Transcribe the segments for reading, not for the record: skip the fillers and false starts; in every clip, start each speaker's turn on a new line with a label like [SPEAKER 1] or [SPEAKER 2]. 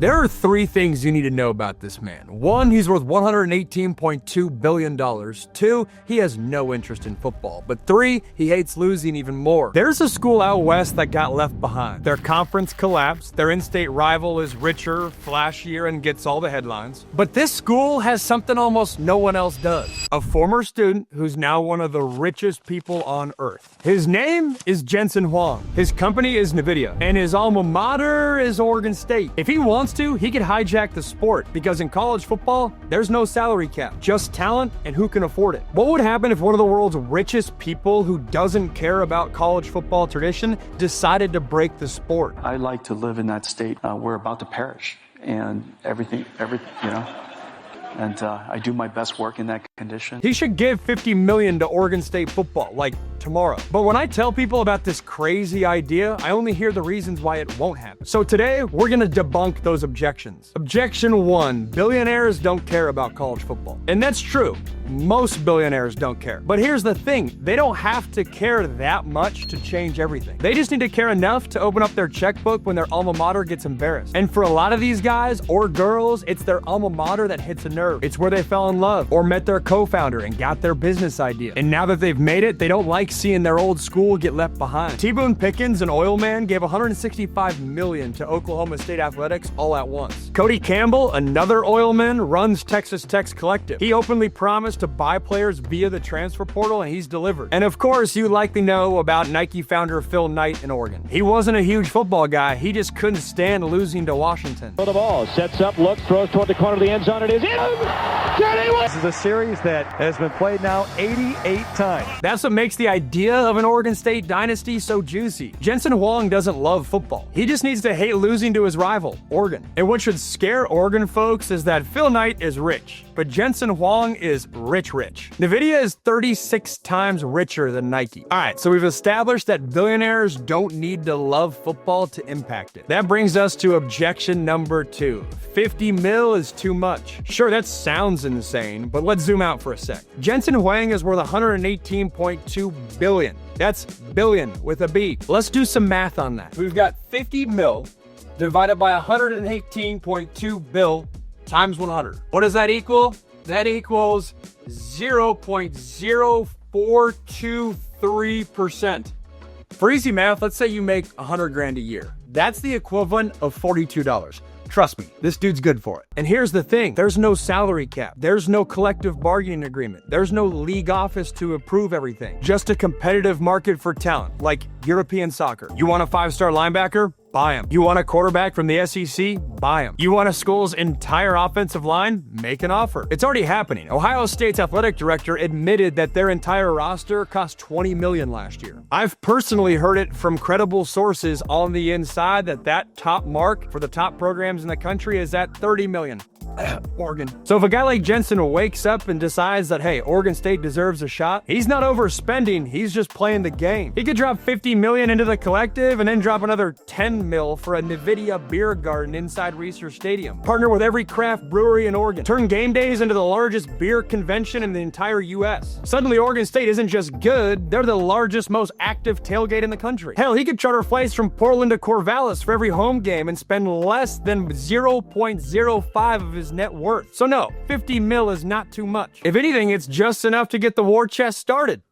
[SPEAKER 1] There are three things you need to know about this man. One, he's worth $118.2 billion. Two, he has no interest in football. But three, he hates losing even more. There's a school out west that got left behind. Their conference collapsed, their in-state rival is richer, flashier, and gets all the headlines. But this school has something almost no one else does. A former student who's now one of the richest people on earth. His name is Jensen Huang. His company is Nvidia, and his alma mater is Oregon State. If he wants to, he could hijack the sport, because in college football, there's no salary cap, just talent and who can afford it. What would happen if one of the world's richest people who doesn't care about college football tradition decided to break the sport?
[SPEAKER 2] I like to live in that state. We're about to perish, and everything, and I do my best work in that condition.
[SPEAKER 1] He should give $50 million to Oregon State football, like tomorrow. But when I tell people about this crazy idea, I only hear the reasons why it won't happen. So today, we're gonna debunk those objections. Objection 1, billionaires don't care about college football. And that's true. Most billionaires don't care. But here's the thing, they don't have to care that much to change everything. They just need to care enough to open up their checkbook when their alma mater gets embarrassed. And for a lot of these guys or girls, it's their alma mater that hits a nerve. It's where they fell in love or met their co-founder and got their business idea. And now that they've made it, they don't like seeing their old school get left behind. T-Boone Pickens, an oil man, gave $165 million to Oklahoma State athletics all at once. Cody Campbell, another oil man, runs Texas Tech's Collective. He openly promised to buy players via the transfer portal, and he's delivered. And of course, you likely know about Nike founder Phil Knight in Oregon. He wasn't a huge football guy, he just couldn't stand losing to Washington.
[SPEAKER 3] The ball sets up, looks, throws toward the corner of the end zone. It is in.
[SPEAKER 4] This is a series that has been played now 88 times.
[SPEAKER 1] That's what makes the idea of an Oregon State dynasty so juicy. Jensen Huang doesn't love football. He just needs to hate losing to his rival, Oregon. And what should scare Oregon folks is that Phil Knight is rich, but Jensen Huang is rich. Nvidia is 36 times richer than Nike. All right, so we've established that billionaires don't need to love football to impact it. That brings us to objection number 2. 50 mil is too much. Sure, that sounds insane, but let's zoom out for a sec. Jensen Huang is worth $118.2 billion. That's billion with a B. Let's do some math on that. We've got 50 mil divided by 118.2 bill times 100. What does that equal? That equals 0.0423%. For easy math, let's say you make 100 grand a year. That's the equivalent of $42. Trust me, this dude's good for it. And here's the thing, there's no salary cap. There's no collective bargaining agreement. There's no league office to approve everything. Just a competitive market for talent, like European soccer. You want a 5-star linebacker? Buy him. You want a quarterback from the SEC? Buy him. You want a school's entire offensive line? Make an offer. It's already happening. Ohio State's athletic director admitted that their entire roster cost $20 million last year. I've personally heard it from credible sources on the inside that top mark for the top programs in the country is at $30 million. Oregon. So if a guy like Jensen wakes up and decides that, hey, Oregon State deserves a shot, he's not overspending, he's just playing the game. He could drop $50 million into the collective and then drop another $10 mil for a Nvidia beer garden inside Reser Stadium. Partner with every craft brewery in Oregon. Turn game days into the largest beer convention in the entire US. Suddenly Oregon State isn't just good, they're the largest, most active tailgate in the country. Hell, he could charter flights from Portland to Corvallis for every home game and spend less than 0.05 of his net worth. So no, 50 mil is not too much. If anything, it's just enough to get the war chest started.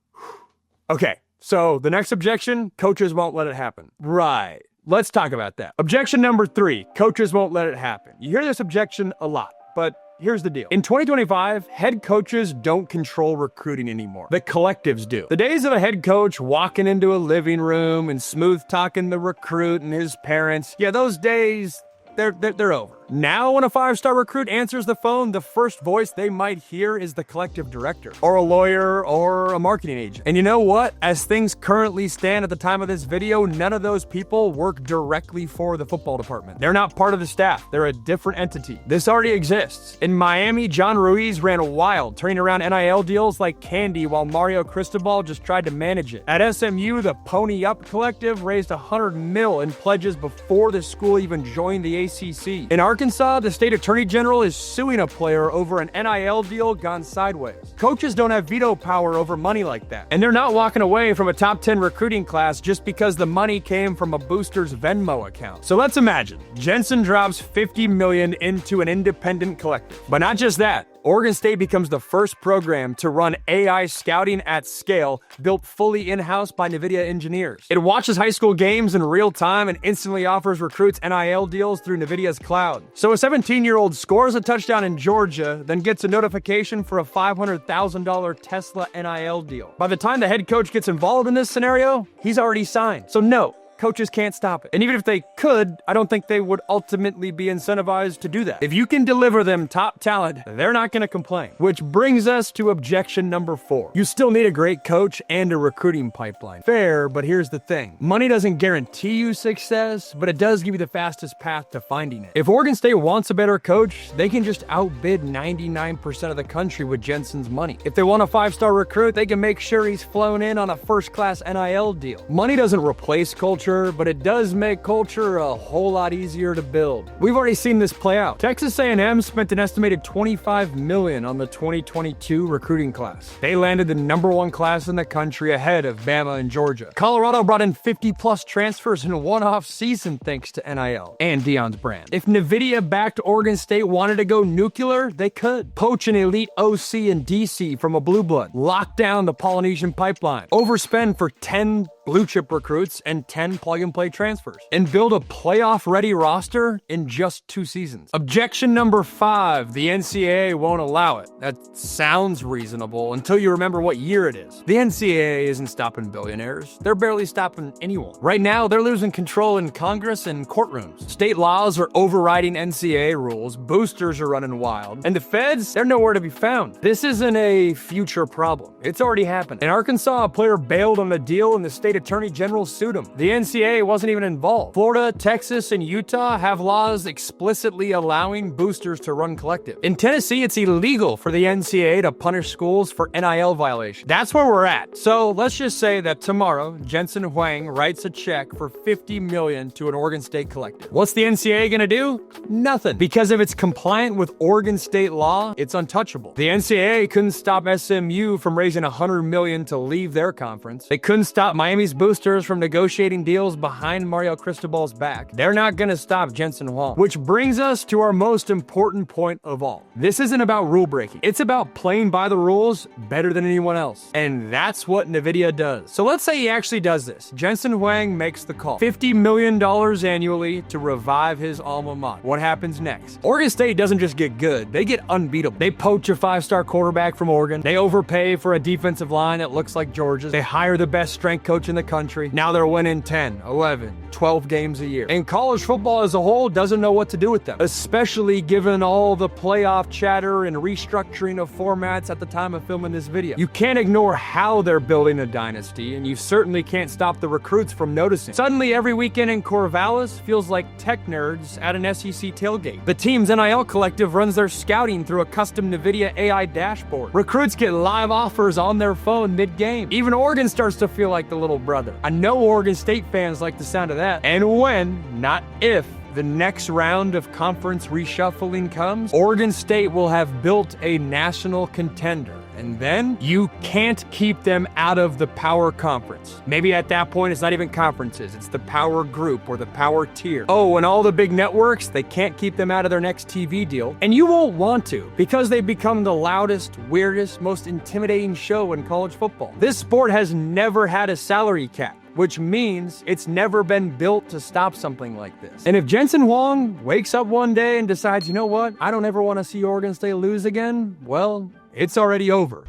[SPEAKER 1] Okay, so the next objection, coaches won't let it happen. Right, let's talk about that. Objection number 3, coaches won't let it happen. You hear this objection a lot, but here's the deal. In 2025, head coaches don't control recruiting anymore. The collectives do. The days of a head coach walking into a living room and smooth talking the recruit and his parents, yeah, those days, they're over. Now, when a 5-star recruit answers the phone, the first voice they might hear is the collective director, or a lawyer, or a marketing agent. And you know what? As things currently stand at the time of this video, none of those people work directly for the football department. They're not part of the staff. They're a different entity. This already exists. In Miami, John Ruiz ran wild, turning around NIL deals like candy while Mario Cristobal just tried to manage it. At SMU, the Pony Up Collective raised $100 million in pledges before the school even joined the ACC. In our Arkansas, the state attorney general is suing a player over an NIL deal gone sideways. Coaches don't have veto power over money like that. And they're not walking away from a top 10 recruiting class just because the money came from a booster's Venmo account. So let's imagine Jensen drops $50 million into an independent collective. But not just that. Oregon State becomes the first program to run AI scouting at scale, built fully in-house by Nvidia engineers. It watches high school games in real time and instantly offers recruits NIL deals through Nvidia's cloud. So a 17-year-old scores a touchdown in Georgia, then gets a notification for a $500,000 Tesla NIL deal. By the time the head coach gets involved in this scenario, he's already signed. So no, coaches can't stop it. And even if they could, I don't think they would ultimately be incentivized to do that. If you can deliver them top talent, they're not going to complain. Which brings us to objection number 4. You still need a great coach and a recruiting pipeline. Fair, but here's the thing. Money doesn't guarantee you success, but it does give you the fastest path to finding it. If Oregon State wants a better coach, they can just outbid 99% of the country with Jensen's money. If they want a 5-star recruit, they can make sure he's flown in on a first-class NIL deal. Money doesn't replace culture, but it does make culture a whole lot easier to build. We've already seen this play out. Texas A&M spent an estimated $25 million on the 2022 recruiting class. They landed the #1 class in the country ahead of Bama and Georgia. Colorado brought in 50+ transfers in one off season thanks to NIL and Deion's brand. If Nvidia-backed Oregon State wanted to go nuclear, they could. Poach an elite OC and DC from a blue blood. Lock down the Polynesian pipeline. Overspend for 10 blue chip recruits and 10 plug-and-play transfers, and build a playoff-ready roster in just 2 seasons. Objection number 5, the NCAA won't allow it. That sounds reasonable until you remember what year it is. The NCAA isn't stopping billionaires. They're barely stopping anyone. Right now, they're losing control in Congress and courtrooms. State laws are overriding NCAA rules, boosters are running wild, and the feds, they're nowhere to be found. This isn't a future problem. It's already happened. In Arkansas, a player bailed on the deal and the state attorney general sued him. The NCAA wasn't even involved. Florida, Texas, and Utah have laws explicitly allowing boosters to run collective. In Tennessee, it's illegal for the NCAA to punish schools for NIL violations. That's where we're at. So let's just say that tomorrow, Jensen Huang writes a check for $50 million to an Oregon State collective. What's the NCAA gonna do? Nothing. Because if it's compliant with Oregon State law, it's untouchable. The NCAA couldn't stop SMU from raising $100 million to leave their conference. They couldn't stop Miami's boosters from negotiating deals behind Mario Cristobal's back. They're not gonna stop Jensen Huang. Which brings us to our most important point of all. This isn't about rule breaking. It's about playing by the rules better than anyone else. And that's what Nvidia does. So let's say he actually does this. Jensen Huang makes the call. $50 million annually to revive his alma mater. What happens next? Oregon State doesn't just get good, they get unbeatable. They poach a 5-star quarterback from Oregon. They overpay for a defensive line that looks like Georgia's. They hire the best strength coach in the country. Now they're winning 10, 11, 12 games a year. And college football as a whole doesn't know what to do with them, especially given all the playoff chatter and restructuring of formats at the time of filming this video. You can't ignore how they're building a dynasty, and you certainly can't stop the recruits from noticing. Suddenly, every weekend in Corvallis feels like tech nerds at an SEC tailgate. The team's NIL collective runs their scouting through a custom Nvidia AI dashboard. Recruits get live offers on their phone mid-game. Even Oregon starts to feel like the little brother. I know Oregon State fans like the sound of that. And when, not if, the next round of conference reshuffling comes, Oregon State will have built a national contender. And then you can't keep them out of the power conference. Maybe at that point, it's not even conferences, it's the power group or the power tier. Oh, and all the big networks, they can't keep them out of their next TV deal. And you won't want to, because they've become the loudest, weirdest, most intimidating show in college football. This sport has never had a salary cap, which means it's never been built to stop something like this. And if Jensen Huang wakes up one day and decides, you know what, I don't ever want to see Oregon State lose again, well, it's already over.